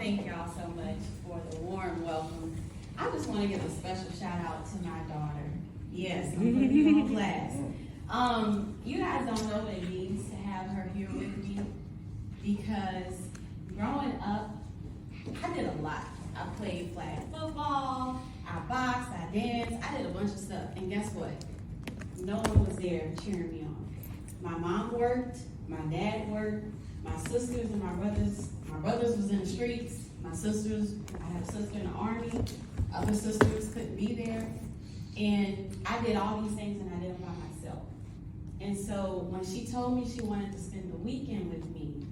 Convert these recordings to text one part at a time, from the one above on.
thank y'all so much for the warm welcome. I just want to give a special shout out to my daughter. Yes, I'm putting you on blast. You guys don't know what it means to have her here with me, because growing up, I did a lot. I played flag football, I boxed, I danced, I did a bunch of stuff. And guess what? No one was there cheering me on. My mom worked, my dad worked, my sisters and my brothers was in the streets. My sisters, I had a sister in the army, other sisters couldn't be there. And I did all these things and I did them by myself. And so when she told me she wanted to spend the weekend with me,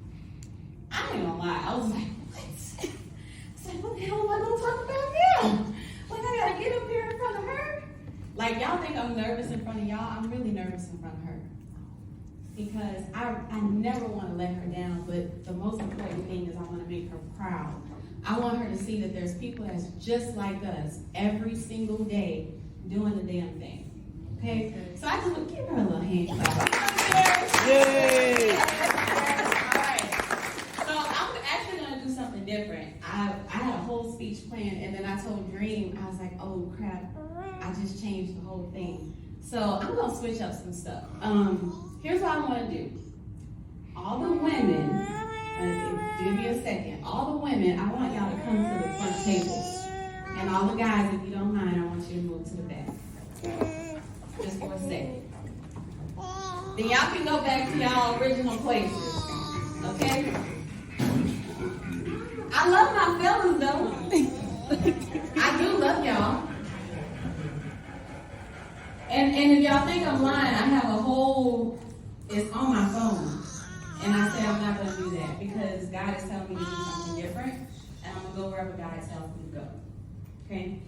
I ain't gonna lie, I was like, what? I said, what the hell am I gonna talk about now? Like, I gotta get up here in front of her? Like, y'all think I'm nervous in front of y'all? I'm really nervous in front of her. Because I never want to let her down, but the most important thing is I want to make her proud. I want her to see that there's people that's just like us every single day doing the damn thing. Okay? So I just want to give her a little hand clap. Yay! All right. So I'm actually going to do something different. I had a whole speech planned, and then I told Dream, I was like, oh crap, I just changed the whole thing. So I'm going to switch up some stuff. Here's what I want to do. All the women, give me a second. All the women, I want y'all to come to the front tables. And all the guys, if you don't mind, I want you to move to the back. Just for a second. Then y'all can go back to y'all original places. Okay? I love my fellas though. I do love y'all. And if y'all think I'm lying, I have a whole, it's on my phone. And I said I'm not going to do that because God is telling me to do something different. And I'm going to go wherever God tells me to go. Okay?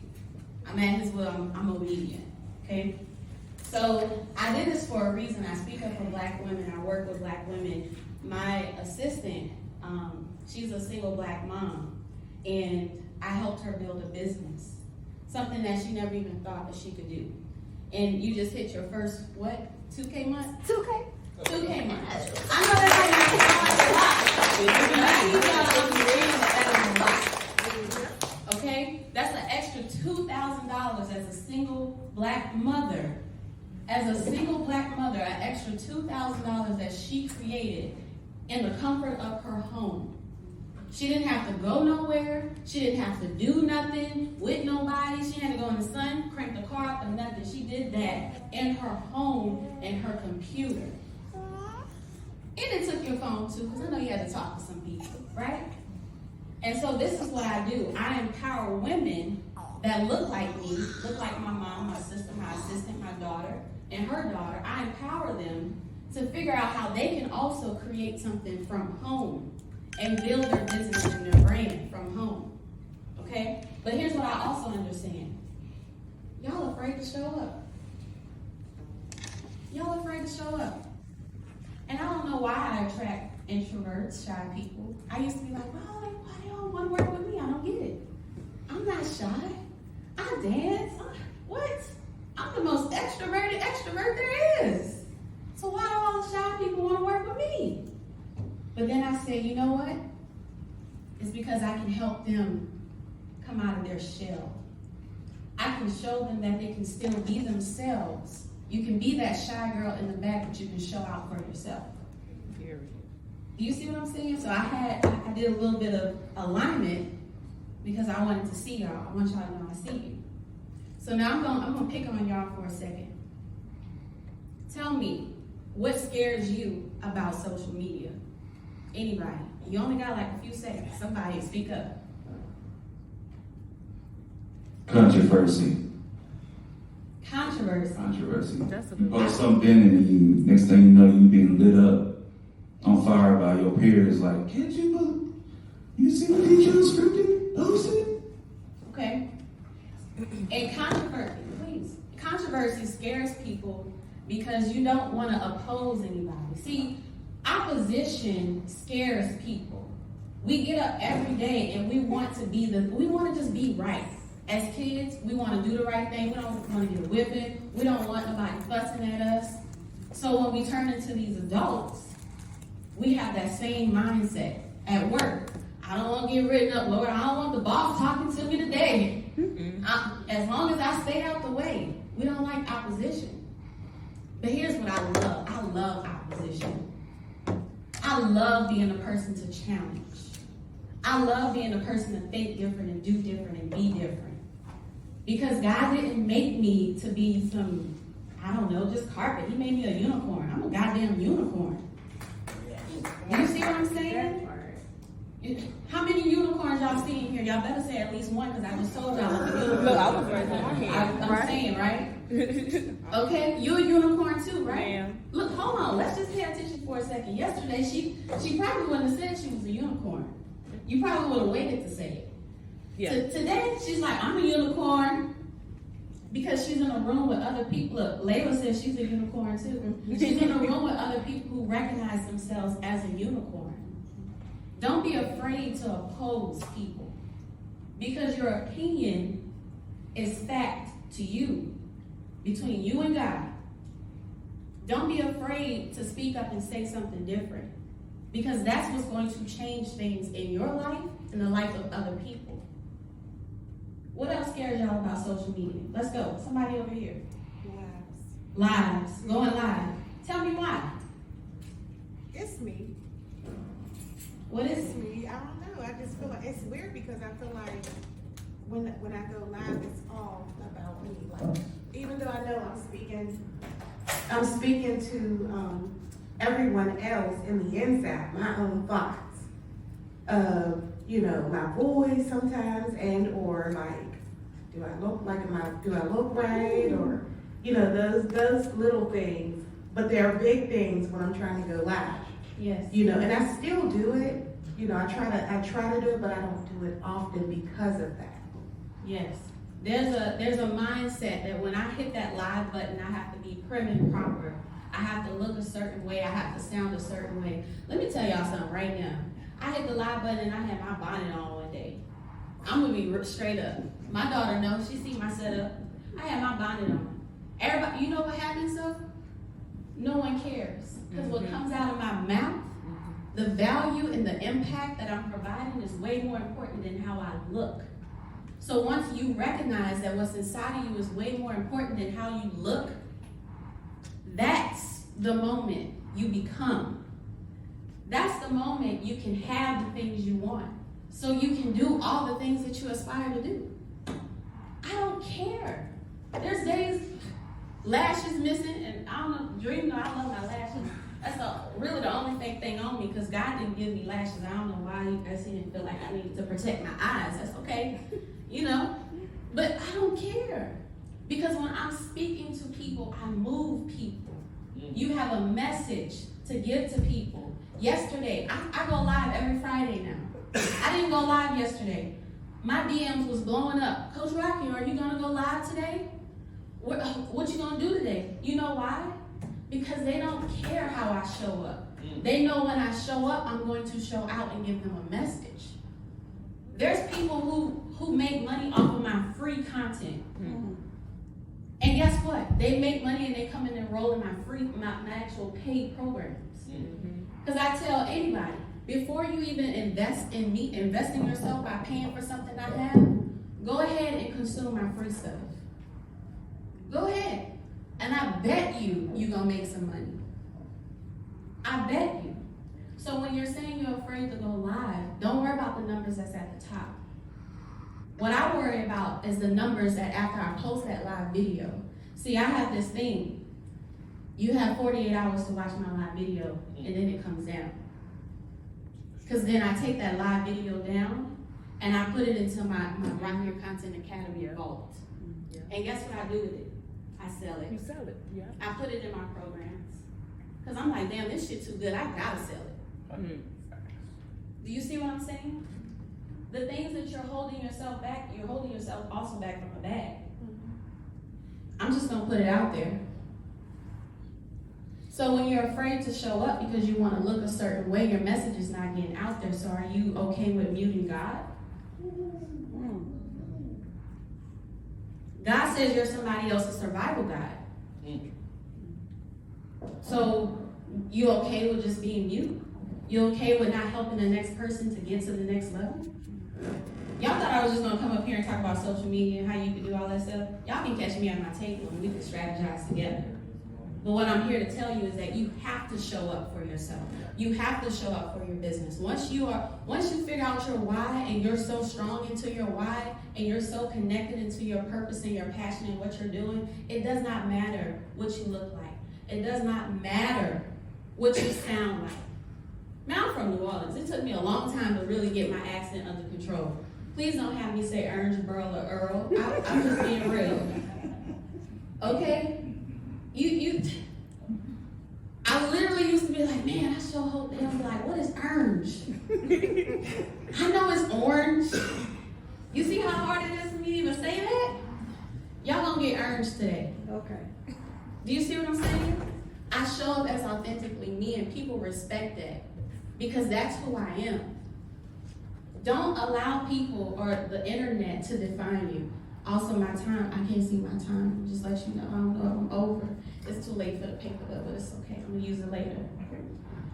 I'm at His will. I'm obedient. Okay? So I did this for a reason. I speak up for Black women. I work with Black women. My assistant, she's a single Black mom. And I helped her build a business. Something that she never even thought that she could do. And you just hit your first, what, 2K month? 2K? 2K month. I know that's a lot. Okay? That's an extra $2,000 as a single Black mother. As a single Black mother, an extra $2,000 that she created in the comfort of her home. She didn't have to go nowhere. She didn't have to do nothing with nobody. She had to go in the sun, crank the car up, and nothing. She did that in her home and her computer. And it took your phone too, because I know you had to talk to some people, right? And so this is what I do. I empower women that look like me, look like my mom, my sister, my assistant, my daughter, and her daughter. I empower them to figure out how they can also create something from home and build their business and their brand from home, okay? But here's what I also understand. Y'all afraid to show up. Y'all afraid to show up. And I don't know why I attract introverts, shy people. I used to be like, well, why do y'all want to work with me? I don't get it. I'm not shy. I dance. What? I'm the most extroverted extrovert there is. So why do all the shy people want to work with me? But then I said, you know what? It's because I can help them come out of their shell. I can show them that they can still be themselves. You can be that shy girl in the back, but you can show out for yourself. Period. Do you see what I'm saying? So I did a little bit of alignment because I wanted to see y'all. I want y'all to know I see you. So now I'm gonna pick on y'all for a second. Tell me, what scares you about social media? Anybody? You only got like a few seconds. Somebody speak up. Controversy. Controversy. You post something and you, next thing you know, you being lit up on fire by your peers. Like, can't you believe? You see what he just scripted? Posted? Okay. And controversy scares people because you don't want to oppose anybody. See, opposition scares people. We get up every day and we want to just be right. As kids, we want to do the right thing. We don't want to get a whipping. We don't want nobody fussing at us. So when we turn into these adults, we have that same mindset. At work, I don't want to get written up, Lord. I don't want the boss talking to me today. As long as I stay out the way, we don't like opposition. But here's what I love. I love opposition. I love being a person to challenge. I love being a person to think different and do different and be different. Because God didn't make me to be some, I don't know, just carpet. He made me a unicorn. I'm a goddamn unicorn. You see what I'm saying? How many unicorns y'all see in here? Y'all better say at least one, because I just told y'all what the unicorn. Look, I was right there. I'm saying, right? Okay, you're a unicorn too, right? Yeah. Look, hold on. Let's just pay attention for a second. Yesterday, she probably wouldn't have said she was a unicorn. You probably would have waited to say it. Yeah. Today, she's like, I'm a unicorn, because she's in a room with other people. Look, Layla says she's a unicorn too. She's in a room with other people who recognize themselves as a unicorn. Don't be afraid to oppose people, because your opinion is fact to you, between you and God. Don't be afraid to speak up and say something different, because that's what's going to change things in your life and the life of other people. What else scares y'all about social media? Let's go. Somebody over here. Lives. Going live. Tell me why. It's me. What is It's me. I don't know. I just feel like it's weird, because I feel like when I go live, it's all about me. Like, even though I know I'm speaking to everyone else in the inside, my own thoughts of, my voice sometimes, and or like, do I look right, or those little things. But there are big things when I'm trying to go live. Yes. And I still do it. I try to do it, but I don't do it often because of that. Yes. There's a mindset that when I hit that live button, I have to be prim and proper. I have to look a certain way. I have to sound a certain way. Let me tell y'all something right now. I hit the live button and I had my bonnet on one day. I'm gonna be straight up. My daughter knows. She see my setup. I had my bonnet on. Everybody, you know what happens though? No one cares, because what comes out of my mouth, the value and the impact that I'm providing is way more important than how I look. So once you recognize that what's inside of you is way more important than how you look, that's the moment you become. That's the moment you can have the things you want. So you can do all the things that you aspire to do. I don't care. There's days, lashes missing, and I don't know, Dream, no, I love my lashes. That's really the only thing on me, because God didn't give me lashes. I don't know why He didn't feel like I needed to protect my eyes. That's okay, But I don't care, because when I'm speaking to people, I move people. You have a message to give to people. Yesterday, I go live every Friday now. I didn't go live yesterday. My DMs was blowing up. Coach Rocky, are you gonna go live today? What you gonna do today? You know why? Because they don't care how I show up. They know when I show up, I'm going to show out and give them a message. There's people who make money off of my free content. And guess what? They make money and they come and enroll in my actual paid programs. Because I tell anybody, before you even invest in me, invest in yourself by paying for something I have, go ahead and consume my free stuff. Go ahead. And I bet you're gonna make some money. I bet you. So when you're saying you're afraid to go live, don't worry about the numbers that's at the top. What I worry about is the numbers that after I post that live video. See, I have this thing. You have 48 hours to watch my live video, and then it comes down. Because then I take that live video down, and I put it into my Right Here Content Academy vault. And guess what I do with it? I sell it. You sell it, yeah. I put it in my programs. Because I'm like, damn, this shit too good. I gotta sell it. Do you see what I'm saying? The things that you're holding yourself back, you're holding yourself also back from a bag. I'm just gonna put it out there. So when you're afraid to show up because you want to look a certain way, your message is not getting out there. So are you okay with muting God? God says you're somebody else's survival guide. So you okay with just being mute? You okay with not helping the next person to get to the next level? Y'all thought I was just gonna come up here and talk about social media and how you can do all that stuff? Y'all can catch me at my table and we can strategize together. But what I'm here to tell you is that you have to show up for yourself. You have to show up for your business. Once you figure out your why and you're so strong into your why and you're so connected into your purpose and your passion and what you're doing, it does not matter what you look like. It does not matter what you sound like. Now I'm from New Orleans. It took me a long time to really get my accent under control. Please don't have me say Ernst, Burl, or Earl. I'm just being real. Okay? I literally used to be like, man, I sure hope they don't be like, what is orange? I know it's orange. You see how hard it is for me to even say that? Y'all gonna get orange today. Okay. Do you see what I'm saying? I show up as authentically me and people respect that because that's who I am. Don't allow people or the internet to define you. Also, my time, I can't see my time. Just let you know, I don't know if I'm over. It's too late for the paper, but it's okay. I'm gonna use it later.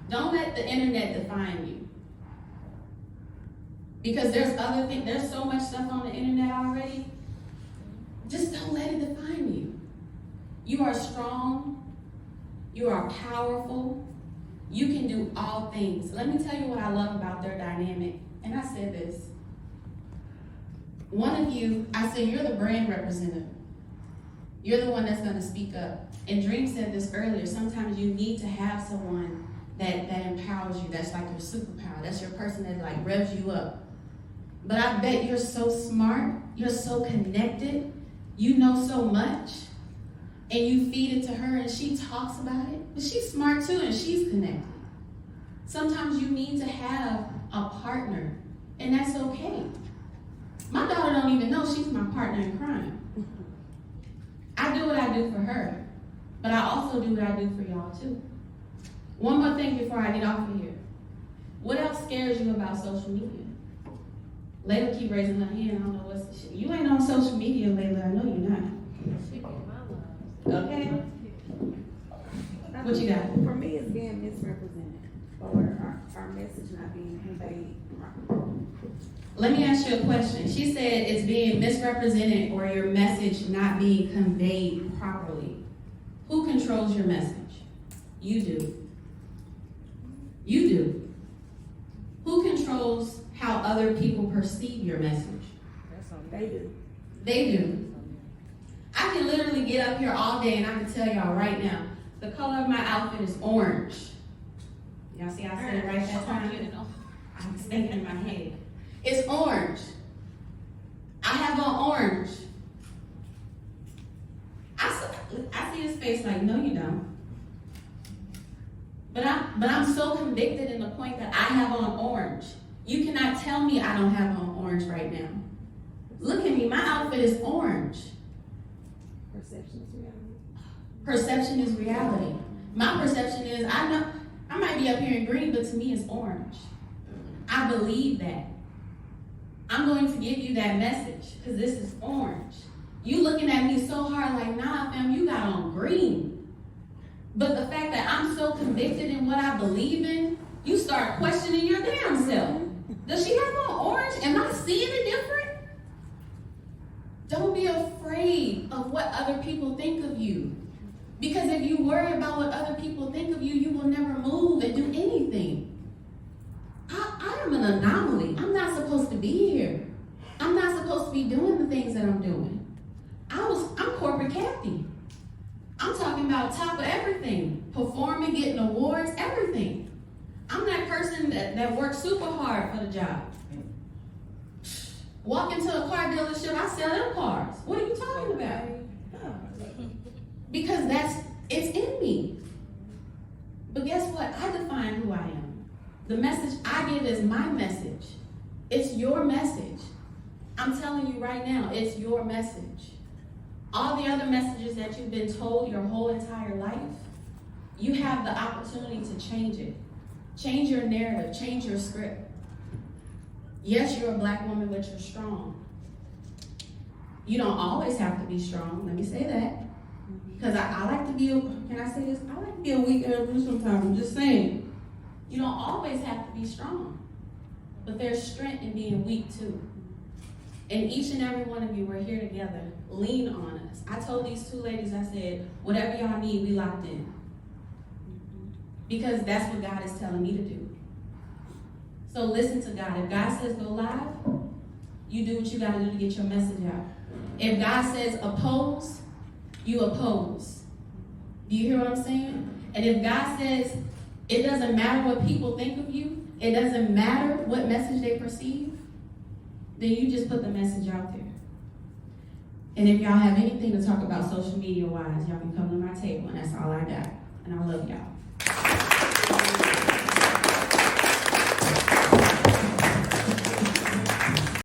Don't let the internet define you. Because there's other things, there's so much stuff on the internet already. Just don't let it define you. You are strong. You are powerful. You can do all things. Let me tell you what I love about their dynamic. And I said this. One of you, I said, you're the brand representative. You're the one that's going to speak up. And Dream said this earlier. Sometimes you need to have someone that empowers you. That's like your superpower. That's your person that like revs you up. But I bet you're so smart. You're so connected. You know so much. And you feed it to her and she talks about it. But she's smart too and she's connected. Sometimes you need to have a partner. And that's okay. My daughter don't even know she's my partner in crime. I do what I do for her, but I also do what I do for y'all too. One more thing before I get off of here. What else scares you about social media? Layla keep raising her hand. I don't know what's the shit. You ain't on social media, Layla. I know you're not. Okay. What you got? For me, it's being misrepresented or our message not being conveyed properly. Let me ask you a question. She said it's being misrepresented or your message not being conveyed properly. Who controls your message? You do. You do. Who controls how other people perceive your message? They do. They do. I can literally get up here all day and I can tell y'all right now, the color of my outfit is orange. Y'all see I said it right that time? I was thinking in my head. It's orange. I have on orange. I see his face like, no you don't. But I'm so convicted in the point that I have on orange. You cannot tell me I don't have on orange right now. Look at me, my outfit is orange. Perception is reality. Perception is reality. My perception is, I know, I might be up here in green, but to me it's orange. I believe that. I'm going to give you that message, because this is orange. You looking at me so hard like, nah, fam, you got on green. But the fact that I'm so convicted in what I believe in, you start questioning your damn self. Does she have on orange? Am I seeing it different? Don't be afraid of what other people think of you. Because if you worry about what other people think of you, you will never move and do anything. I am an anomaly. I'm not supposed to be here. I'm not supposed to be doing the things that I'm doing. I'm corporate Kathy. I'm talking about top of everything. Performing, getting awards, everything. I'm that person that works super hard for the job. Walk into a car dealership, I sell them cars. What are you talking about? Because it's in me. But guess what? I define who I am. The message I give is my message. It's your message. I'm telling you right now, it's your message. All the other messages that you've been told your whole entire life, you have the opportunity to change it. Change your narrative, change your script. Yes, you're a black woman, but you're strong. You don't always have to be strong, let me say that. Because I like to be, can I say this? I like to be a weak girl sometimes, I'm just saying. You don't always have to be strong, but there's strength in being weak too. And each and every one of you, we're here together. Lean on us. I told these two ladies, I said, whatever y'all need, we locked in. Because that's what God is telling me to do. So listen to God. If God says go live, you do what you got to do to get your message out. If God says oppose, you oppose. Do you hear what I'm saying? And if God says it doesn't matter what people think of you, it doesn't matter what message they perceive, then you just put the message out there. And if y'all have anything to talk about social media wise, y'all can come to my table, and that's all I got. And I love y'all.